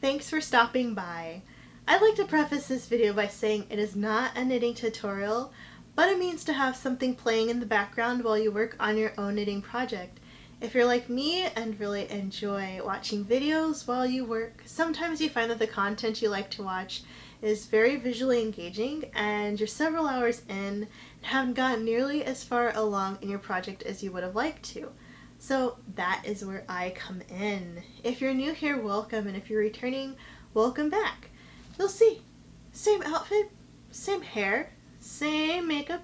Thanks for stopping by. I'd like to preface this video by saying it is not a knitting tutorial, but it means to have something playing in the background while you work on your own knitting project. If you're like me and really enjoy watching videos while you work, sometimes you find that the content you like to watch is very visually engaging and you're several hours in and haven't gotten nearly as far along in your project as you would have liked to. So that is where I come in. If you're new here, welcome, and if you're returning, welcome back. You'll see, same outfit, same hair, same makeup,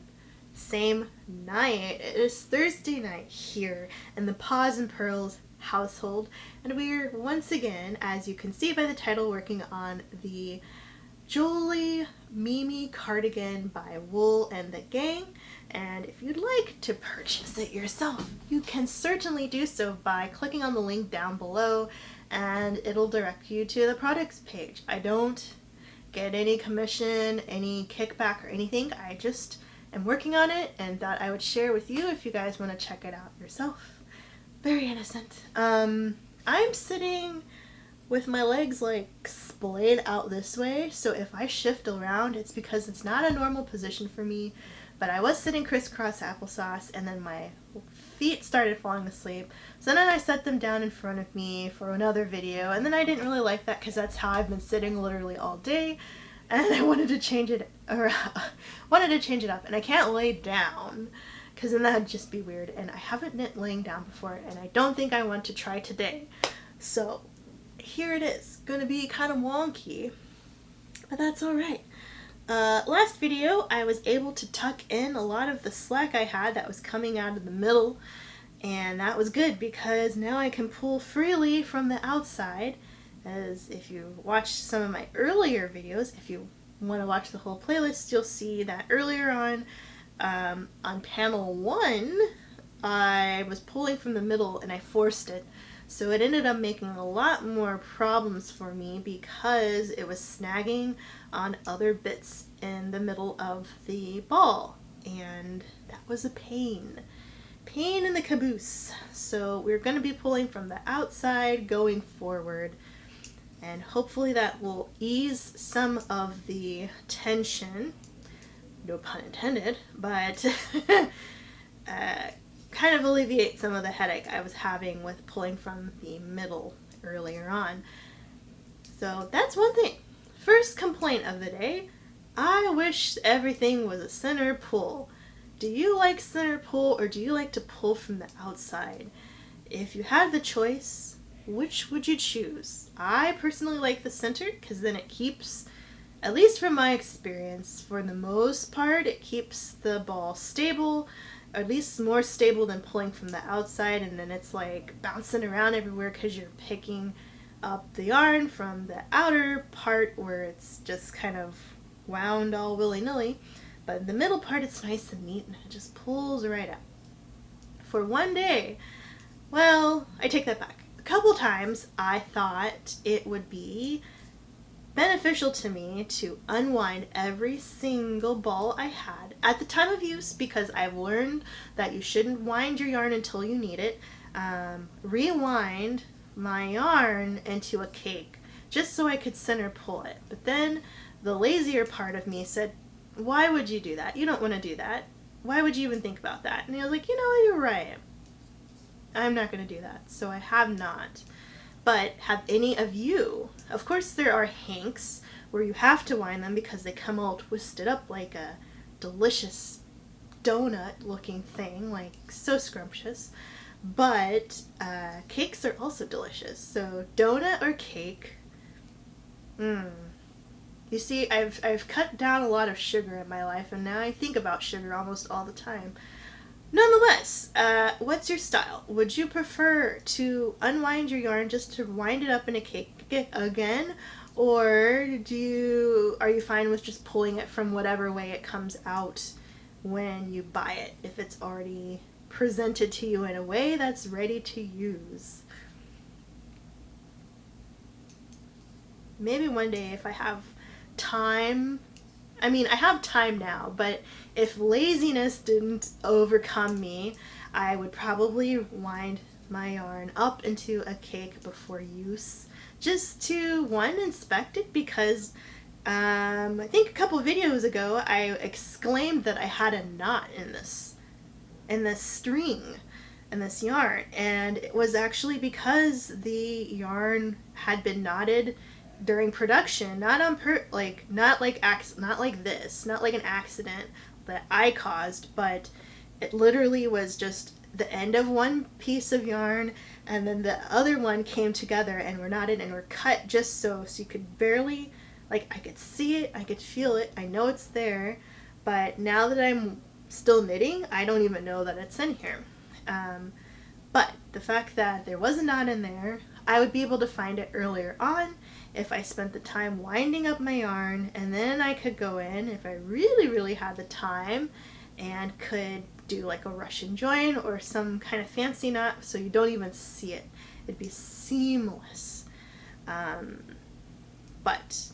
same night. It is Thursday night here in the Paws and Pearls household, and we're once again, as you can see by the title, working on the Jolie Mimi Cardigan by Wool and the Gang. And if you'd like to purchase it yourself, you can certainly do so by clicking on the link down below and it'll direct you to the products page. I don't get any commission, any kickback or anything. I just am working on it and thought I would share with you if you guys want to check it out yourself. Very innocent. I'm sitting with my legs like splayed out this way, so if I shift around it's because it's not a normal position for me, but I was sitting crisscross applesauce and then my feet started falling asleep, so then I set them down in front of me for another video, and then I didn't really like that because that's how I've been sitting literally all day, and I wanted to change it up, and I can't lay down because then that'd just be weird, and I haven't knit laying down before and I don't think I want to try today. So here it is. Gonna be kind of wonky, but that's alright. Last video I was able to tuck in a lot of the slack I had that was coming out of the middle, and that was good because now I can pull freely from the outside. As if you watched some of my earlier videos, if you want to watch the whole playlist, you'll see that earlier on panel 1 I was pulling from the middle and I forced it. So it ended up making a lot more problems for me because it was snagging on other bits in the middle of the ball, and that was a pain in the caboose. So we're going to be pulling from the outside going forward, and hopefully that will ease some of the tension, no pun intended, but kind of alleviate some of the headache I was having with pulling from the middle earlier on. So that's one thing. First complaint of the day, I wish everything was a center pull. Do you like center pull or do you like to pull from the outside? If you had the choice, which would you choose? I personally like the center because then it keeps, at least from my experience, for the most part, it keeps the ball stable, or at least more stable than pulling from the outside, and then it's like bouncing around everywhere because you're picking up the yarn from the outer part where it's just kind of wound all willy-nilly, but the middle part it's nice and neat and it just pulls right out. For one day, well, I take that back. A couple times I thought it would be beneficial to me to unwind every single ball I had at the time of use, because I've learned that you shouldn't wind your yarn until you need it. Rewind my yarn into a cake just so I could center pull it. But then the lazier part of me said, why would you do that? You don't want to do that. Why would you even think about that? And I was like, you know, you're right. I'm not going to do that. So I have not. But have any of you, of course there are hanks where you have to wind them because they come all twisted up like a delicious donut looking thing, like so scrumptious. But cakes are also delicious. So donut or cake, You see, I've cut down a lot of sugar in my life and now I think about sugar almost all the time. Nonetheless, what's your style? Would you prefer to unwind your yarn just to wind it up in a cake again? Or are you fine with just pulling it from whatever way it comes out when you buy it, if it's already presented to you in a way that's ready to use? Maybe one day if I have time, I mean, I have time now, but if laziness didn't overcome me, I would probably wind my yarn up into a cake before use, just to, one, inspect it, because I think a couple of videos ago I exclaimed that I had a knot in this string, in this yarn, and it was actually because the yarn had been knotted during production, not on not like this, not like an accident that I caused, but it literally was just the end of one piece of yarn and then the other one came together and were knotted and were cut just so you could barely, like, I could see it, I could feel it, I know it's there, but now that I'm still knitting, I don't even know that it's in here. But the fact that there was a knot in there, I would be able to find it earlier on if I spent the time winding up my yarn, and then I could go in if I really, really had the time and could do like a Russian join or some kind of fancy knot so you don't even see it. It'd be seamless. But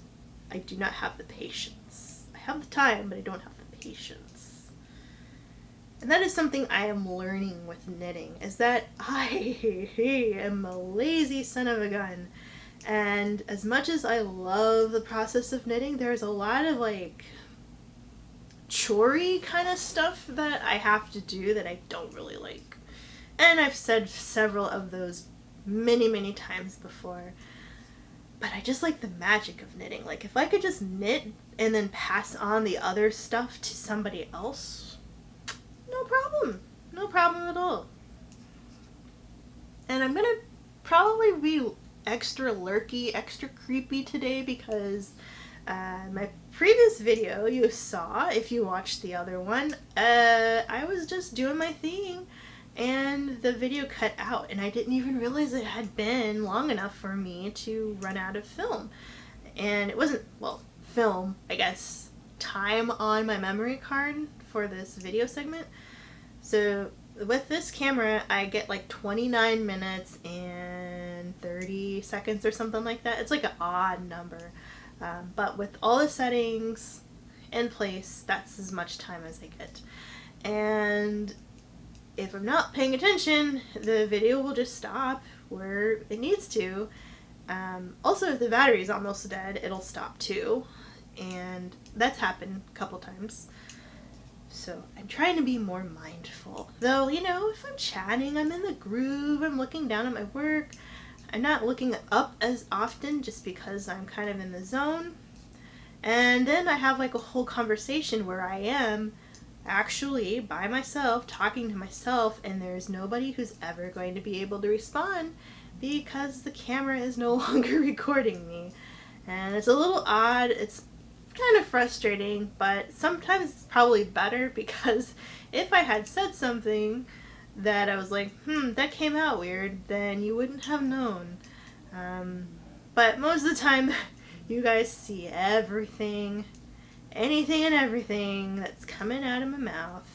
I do not have the patience. I have the time, but I don't have the patience. And that is something I am learning with knitting, is that I am a lazy son of a gun. And as much as I love the process of knitting, there's a lot of like chore-y kind of stuff that I have to do that I don't really like. And I've said several of those many, many times before. But I just like the magic of knitting. Like, if I could just knit and then pass on the other stuff to somebody else, no problem. No problem at all. And I'm gonna probably be extra lurky, extra creepy today because my previous video you saw, if you watched the other one, I was just doing my thing and the video cut out and I didn't even realize it had been long enough for me to run out of film. And it wasn't, well, film, I guess, time on my memory card for this video segment. So with this camera, I get like 29 minutes and 30 seconds or something like that. It's like an odd number. But with all the settings in place, that's as much time as I get. And if I'm not paying attention, the video will just stop where it needs to. Also, if the battery is almost dead, it'll stop too. And that's happened a couple times. So I'm trying to be more mindful. Though, you know, if I'm chatting, I'm in the groove, I'm looking down at my work. I'm not looking up as often just because I'm kind of in the zone. And then I have like a whole conversation where I am actually by myself, talking to myself, and there's nobody who's ever going to be able to respond because the camera is no longer recording me. And it's a little odd. It's kind of frustrating, but sometimes it's probably better because if I had said something that I was like, that came out weird, then you wouldn't have known. But most of the time, you guys see everything, anything and everything that's coming out of my mouth.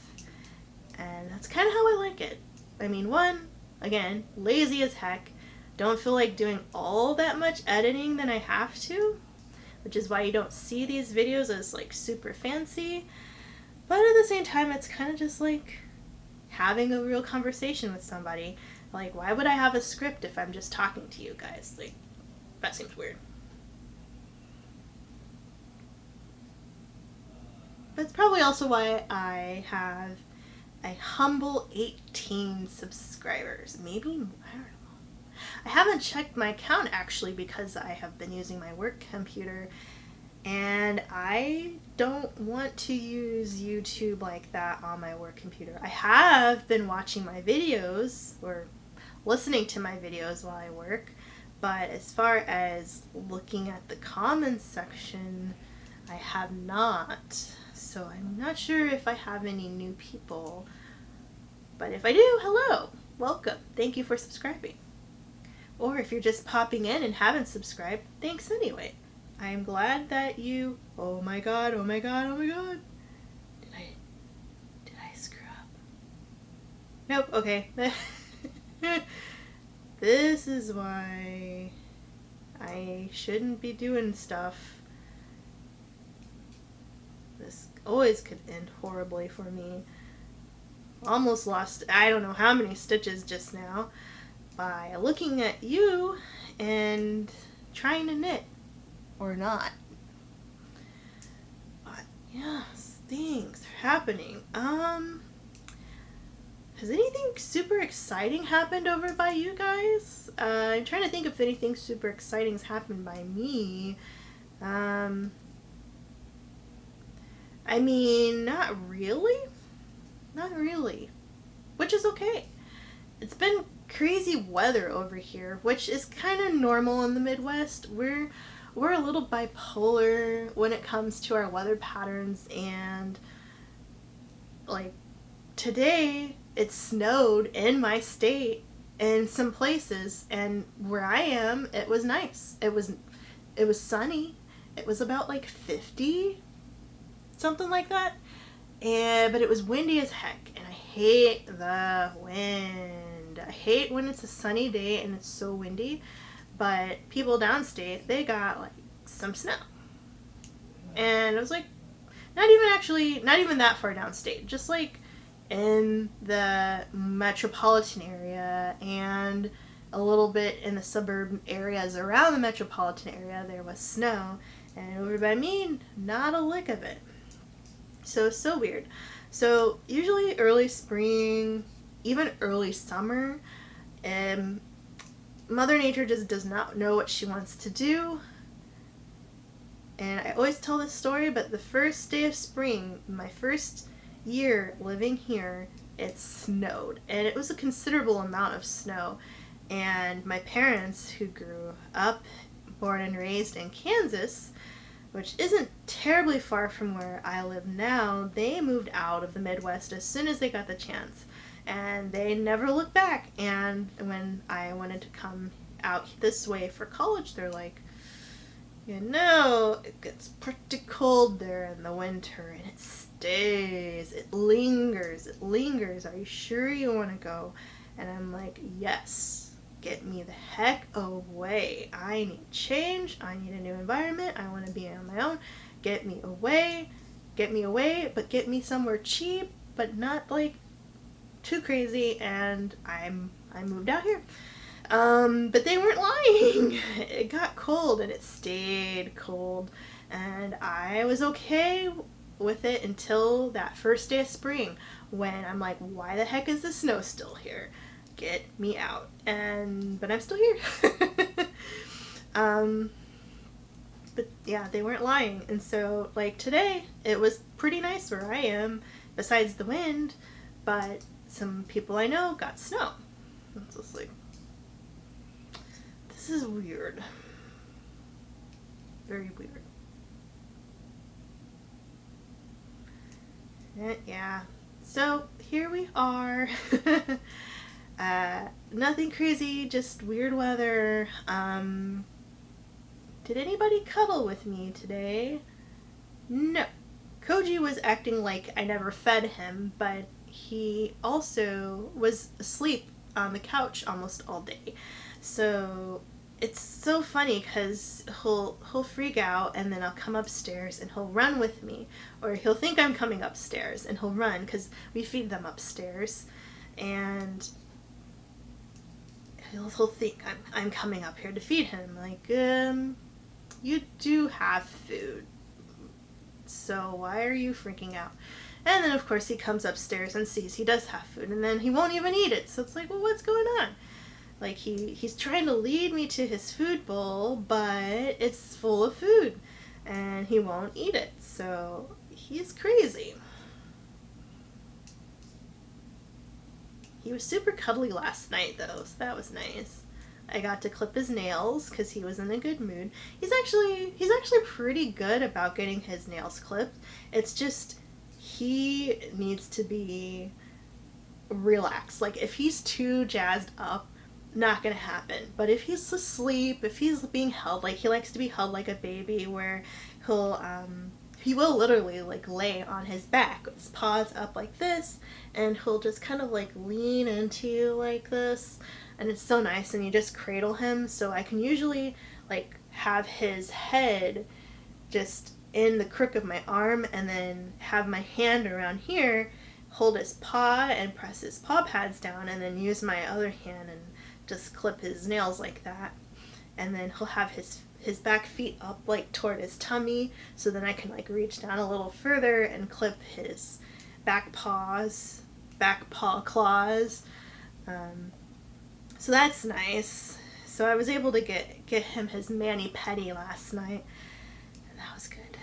And that's kind of how I like it. I mean, one, again, lazy as heck. Don't feel like doing all that much editing than I have to, which is why you don't see these videos as like super fancy. But at the same time, it's kind of just like having a real conversation with somebody. Like, why would I have a script if I'm just talking to you guys? Like, that seems weird. But it's probably also why I have a humble 18 subscribers. Maybe, I don't know. I haven't checked my account actually because I have been using my work computer and I don't want to use YouTube like that on my work computer. I have been watching my videos or listening to my videos while I work, but as far as looking at the comments section, I have not. So I'm not sure if I have any new people, but if I do, hello, welcome, thank you for subscribing. Or if you're just popping in and haven't subscribed, thanks anyway. I am glad that you, oh my god, oh my god, oh my god. Did I screw up? Nope, okay. This is why I shouldn't be doing stuff. This always could end horribly for me. Almost lost I don't know how many stitches just now by looking at you and trying to knit or not. But yeah, things are happening. Has anything super exciting happened over by you guys? I'm trying to think if anything super exciting has happened by me. I mean, not really. Not really. Which is okay. It's been crazy weather over here, which is kind of normal in the Midwest. We're a little bipolar when it comes to our weather patterns, and like today it snowed in my state in some places, and where I am it was nice. It was sunny. It was about like 50, something like that. But it was windy as heck, and I hate the wind. I hate when it's a sunny day and it's so windy. But people downstate, they got like some snow. And it was like not even that far downstate, just like in the metropolitan area and a little bit in the suburb areas around the metropolitan area, there was snow. And over by me, not a lick of it. So it's so weird. So usually early spring, even early summer, Mother Nature just does not know what she wants to do. And I always tell this story, but the first day of spring, my first year living here, it snowed. And it was a considerable amount of snow. And my parents, who grew up, born and raised in Kansas, which isn't terribly far from where I live now, they moved out of the Midwest as soon as they got the chance. And they never looked back. And when I wanted to come out this way for college, they're like, you know, it gets pretty cold there in the winter, and it stays, it lingers. Are you sure you want to go? And I'm like, yes. Get me the heck away. I need change. I need a new environment. I want to be on my own. Get me away, but get me somewhere cheap, but not like too crazy. And I moved out here. But they weren't lying. It got cold, and it stayed cold, and I was okay with it until that first day of spring, when I'm like, why the heck is the snow still here? Get me out. But I'm still here. But yeah, they weren't lying. And so like today, it was pretty nice where I am, besides the wind, but some people I know got snow. It's just like, this is weird. Very weird. Yeah. So here we are. Nothing crazy, just weird weather. Did anybody cuddle with me today? No. Koji was acting like I never fed him, but he also was asleep on the couch almost all day. So it's so funny because he'll freak out, and then I'll come upstairs and he'll run with me, or he'll think I'm coming upstairs and he'll run because we feed them upstairs, and he'll think I'm coming up here to feed him. Like, you do have food, so why are you freaking out? And then of course he comes upstairs and sees he does have food, and then he won't even eat it. So it's like, well, what's going on? Like he's trying to lead me to his food bowl, but it's full of food, and he won't eat it. So he's crazy. He was super cuddly last night, though, so that was nice. I got to clip his nails because he was in a good mood. He's actually pretty good about getting his nails clipped. It's just he needs to be relaxed. Like, if he's too jazzed up, not gonna happen. But if he's asleep, if he's being held, like he likes to be held like a baby, where he will literally like lay on his back with his paws up like this, and he'll just kind of like lean into you like this, and it's so nice. And you just cradle him, so I can usually like have his head just in the crook of my arm, and then have my hand around here, hold his paw and press his paw pads down, and then use my other hand and just clip his nails like that. and then he'll have his back feet up like toward his tummy, so then I can like reach down a little further and clip his back paw claws. So that's nice. So I was able to get him his mani-pedi last night, and that was good.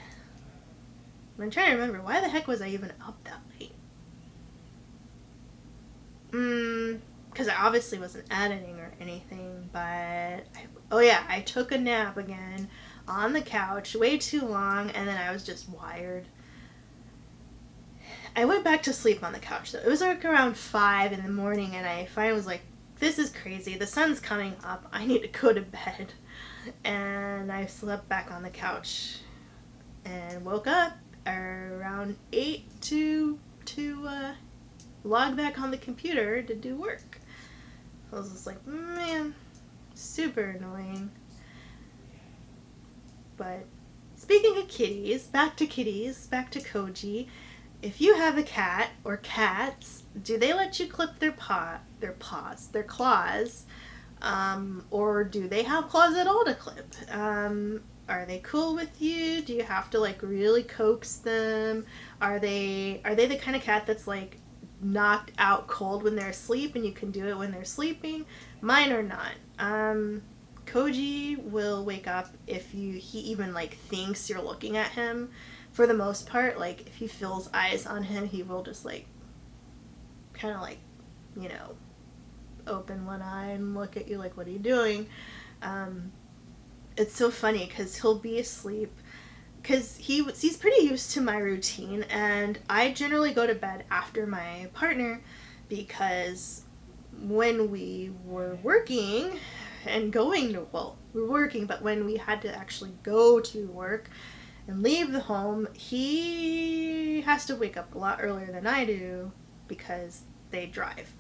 I'm trying to remember, why the heck was I even up that late? Because I obviously wasn't editing or anything, but I took a nap again on the couch way too long, and then I was just wired. I went back to sleep on the couch though. It was like around 5 in the morning, and I finally was like, this is crazy. The sun's coming up. I need to go to bed. And I slept back on the couch and woke up around 8 to log back on the computer to do work. I was just like, man, super annoying. But speaking of kitties, back to Koji. If you have a cat or cats, do they let you clip their claws? Or do they have claws at all to clip? Are they cool with you? Do you have to like really coax them? Are they the kind of cat that's like knocked out cold when they're asleep and you can do it when they're sleeping? Mine are not. Koji will wake up if he even like thinks you're looking at him. For the most part, like if he feels eyes on him, he will just like kind of like, you know, open one eye and look at you like, what are you doing? It's so funny because he'll be asleep because he's pretty used to my routine, and I generally go to bed after my partner because when we were working and going to, well, we were working, but when we had to actually go to work and leave the home, he has to wake up a lot earlier than I do because they drive.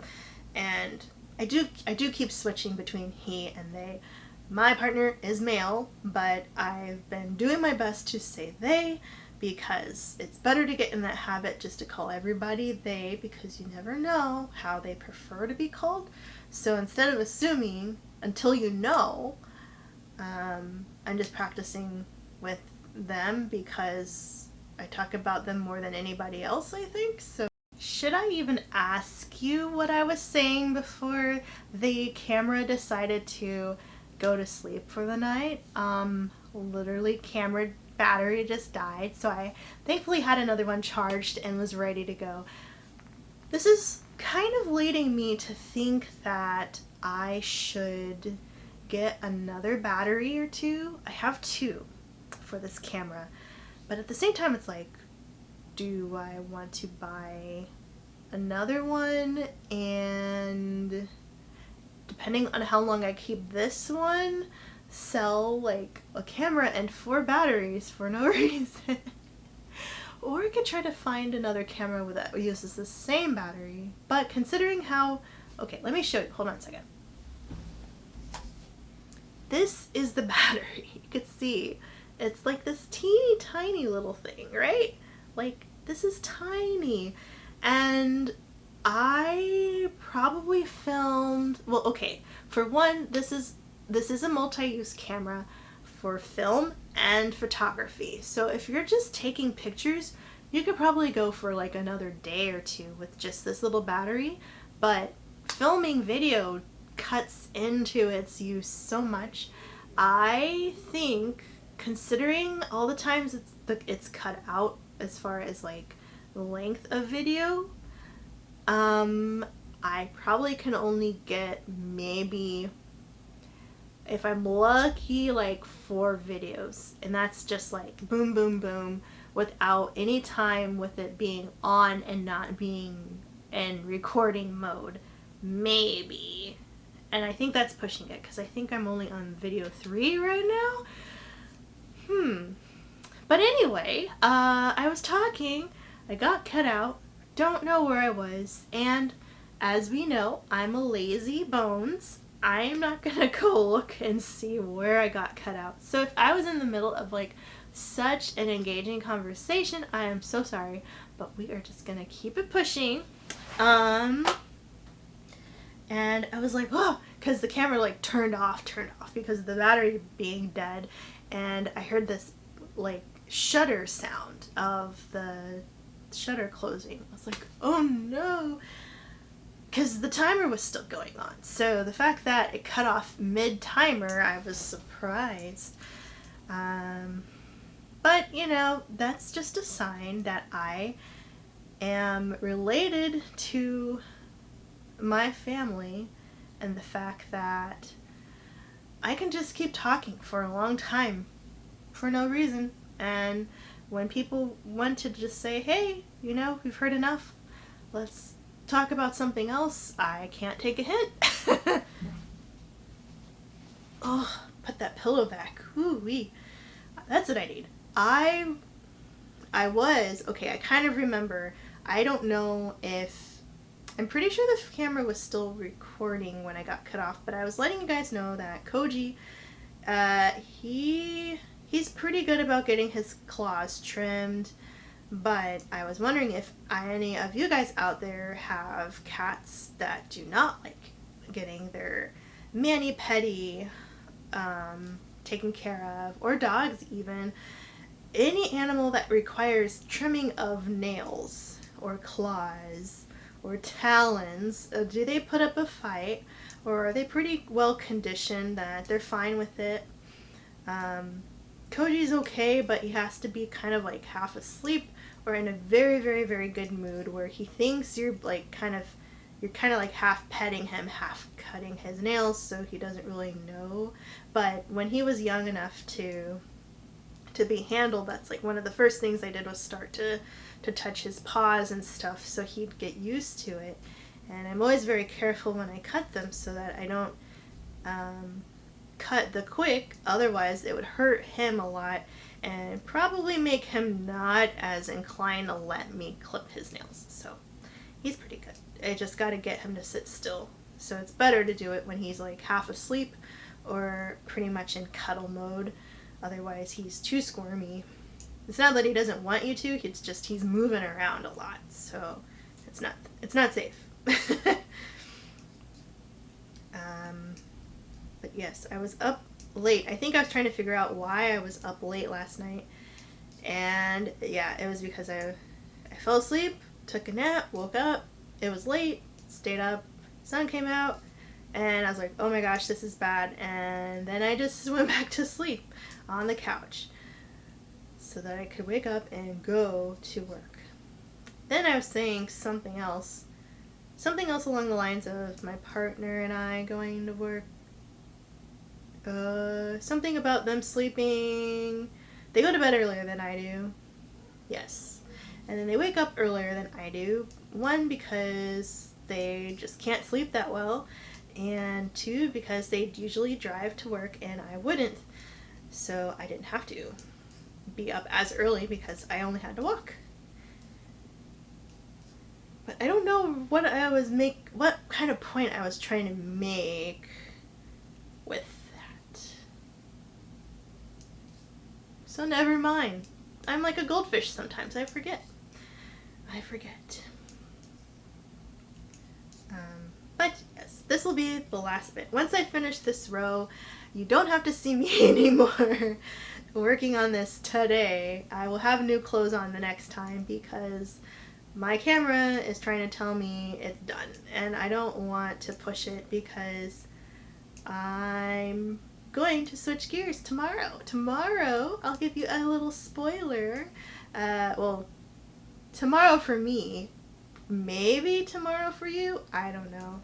And I do keep switching between he and they. My partner is male, but I've been doing my best to say they because it's better to get in that habit just to call everybody they, because you never know how they prefer to be called. So instead of assuming until you know, I'm just practicing with them because I talk about them more than anybody else, I think. So should I even ask you what I was saying before the camera decided to go to sleep for the night? Literally camera battery just died, so I thankfully had another one charged and was ready to go. This is kind of leading me to think that I should get another battery or two. I have 2 for this camera, but at the same time it's like, do I want to buy another one, and depending on how long I keep this one, sell like a camera and 4 batteries for no reason? Or I could try to find another camera that uses the same battery, but considering how, okay, let me show you, hold on a second. This is the battery. You could see it's like this teeny tiny little thing, right? Like, this is tiny. And I probably filmed, well, okay, for one, this is a multi-use camera for film and photography. So if you're just taking pictures, you could probably go for like another day or 2 with just this little battery. But filming video cuts into its use so much. I think, considering all the times it's cut out as far as like the length of video, I probably can only get maybe, if I'm lucky, like 4 videos, and that's just like boom boom boom without any time with it being on and not being in recording mode, maybe. And I think that's pushing it because I think I'm only on video 3 right now. But anyway, I was talking, I got cut out, don't know where I was, and as we know, I'm a lazy bones. I am not gonna go look and see where I got cut out. So if I was in the middle of like such an engaging conversation, I am so sorry, but we are just gonna keep it pushing. And I was like, oh, because the camera like turned off because of the battery being dead, and I heard this like shutter sound of the shutter closing. I was like, oh no, because the timer was still going on. So the fact that it cut off mid-timer, I was surprised. But you know, that's just a sign that I am related to my family, and the fact that I can just keep talking for a long time for no reason. And when people want to just say, hey, you know, we've heard enough, let's talk about something else, I can't take a hint. Oh, put that pillow back. Ooh-wee. That's what I need. I kind of remember, I don't know if, I'm pretty sure the camera was still recording when I got cut off, but I was letting you guys know that Koji, he's pretty good about getting his claws trimmed, but I was wondering if any of you guys out there have cats that do not like getting their mani-pedi taken care of, or dogs even. Any animal that requires trimming of nails or claws or talons, do they put up a fight, or are they pretty well conditioned that they're fine with it? Koji's okay, but he has to be kind of like half asleep or in a very, very, very good mood where he thinks you're like kind of like half petting him, half cutting his nails, so he doesn't really know. But when he was young enough to be handled, that's like one of the first things I did was start to touch his paws and stuff so he'd get used to it. And I'm always very careful when I cut them so that I don't cut the quick, otherwise it would hurt him a lot and probably make him not as inclined to let me clip his nails. So he's pretty good. I just got to get him to sit still. So it's better to do it when he's like half asleep or pretty much in cuddle mode. Otherwise he's too squirmy. It's not that he doesn't want you to, it's just he's moving around a lot. So it's not safe. But yes, I was up late. I think I was trying to figure out why I was up late last night. And yeah, it was because I fell asleep, took a nap, woke up, it was late, stayed up, sun came out, and I was like, oh my gosh, this is bad. And then I just went back to sleep on the couch so that I could wake up and go to work. Then I was saying something else along the lines of my partner and I going to work. Something about them sleeping. They go to bed earlier than I do. Yes. And then they wake up earlier than I do. One, because they just can't sleep that well. And two, because they'd usually drive to work and I wouldn't. So I didn't have to be up as early because I only had to walk. But I don't know what kind of point I was trying to make with that. So never mind. I'm like a goldfish sometimes. I forget. But yes, this will be the last bit. Once I finish this row, you don't have to see me anymore working on this today. I will have new clothes on the next time because my camera is trying to tell me it's done, and I don't want to push it because I'm going to switch gears tomorrow. Tomorrow, I'll give you a little spoiler. Well, tomorrow for me, maybe tomorrow for you, I don't know.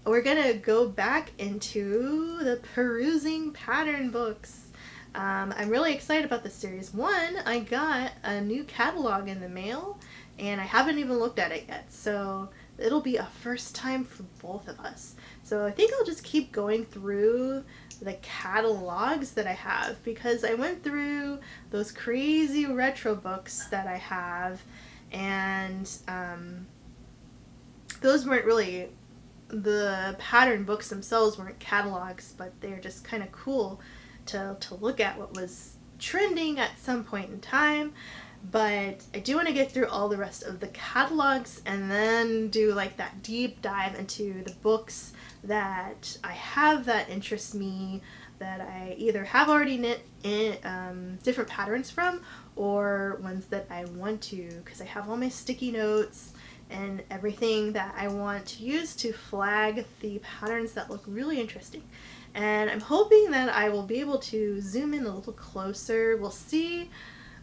We're gonna go back into the perusing pattern books. I'm really excited about this series. One, I got a new catalog in the mail, and I haven't even looked at it yet, so it'll be a first time for both of us. So I think I'll just keep going through the catalogs that I have, because I went through those crazy retro books that I have, and those weren't really, the pattern books themselves weren't catalogs, but they're just kind of cool to look at what was trending at some point in time. But I do want to get through all the rest of the catalogs and then do like that deep dive into the books that I have that interest me, that I either have already knit in different patterns from, or ones that I want to, because I have all my sticky notes and everything that I want to use to flag the patterns that look really interesting. And I'm hoping that I will be able to zoom in a little closer. We'll see.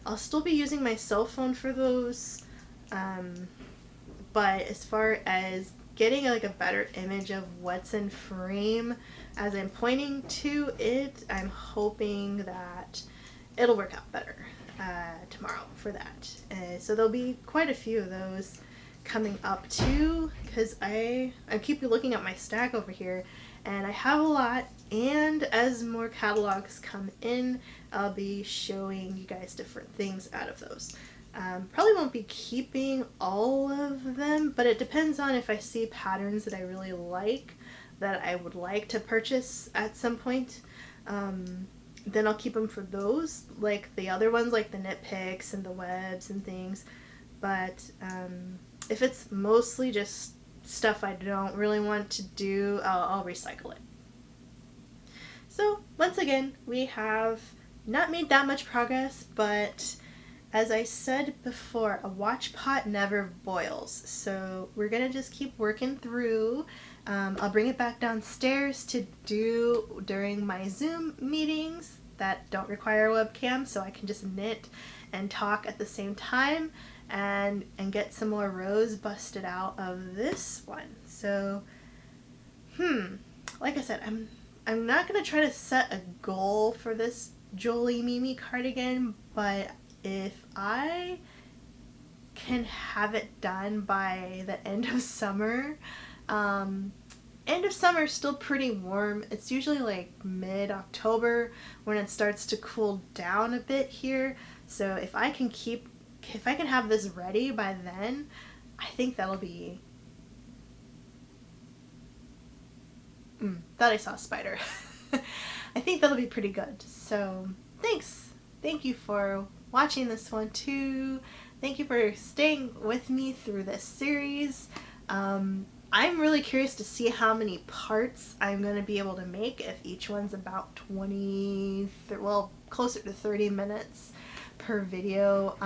I'll still be using my cell phone for those, but as far as getting like a better image of what's in frame as I'm pointing to it, I'm hoping that it'll work out better tomorrow for that. So there'll be quite a few of those coming up too, because I keep looking at my stack over here and I have a lot, and as more catalogs come in, I'll be showing you guys different things out of those. Probably won't be keeping all of them, but it depends on if I see patterns that I really like that I would like to purchase at some point. Then I'll keep them for those, like the other ones, like the knit picks and the webs and things. But if it's mostly just stuff I don't really want to do, I'll recycle it. So once again, we have not made that much progress, but as I said before, a watch pot never boils. So we're gonna just keep working through. I'll bring it back downstairs to do during my Zoom meetings that don't require a webcam, so I can just knit and talk at the same time, and get some more rows busted out of this one. So, like I said, I'm not gonna try to set a goal for this Jolie Mimi cardigan, but if I can have it done by the end of summer, end of summer is still pretty warm. It's usually like mid-October when it starts to cool down a bit here. So if I can have this ready by then, I think that'll be... thought I saw a spider. I think that'll be pretty good. So thanks. Thank you for watching this one too. Thank you for staying with me through this series. I'm really curious to see how many parts I'm going to be able to make, if each one's about 20, well, closer to 30 minutes per video.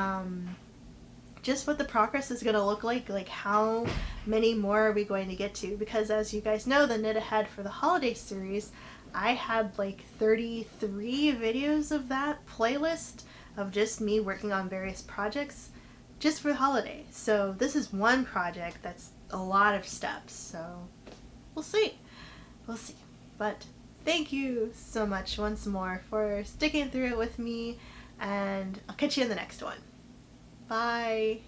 Just what the progress is going to look like how many more are we going to get to, because as you guys know, the Knit Ahead for the holiday series, I had like 33 videos of that playlist of just me working on various projects just for the holiday. So this is one project that's a lot of steps, so we'll see. But thank you so much once more for sticking through it with me, and I'll catch you in the next one. Bye.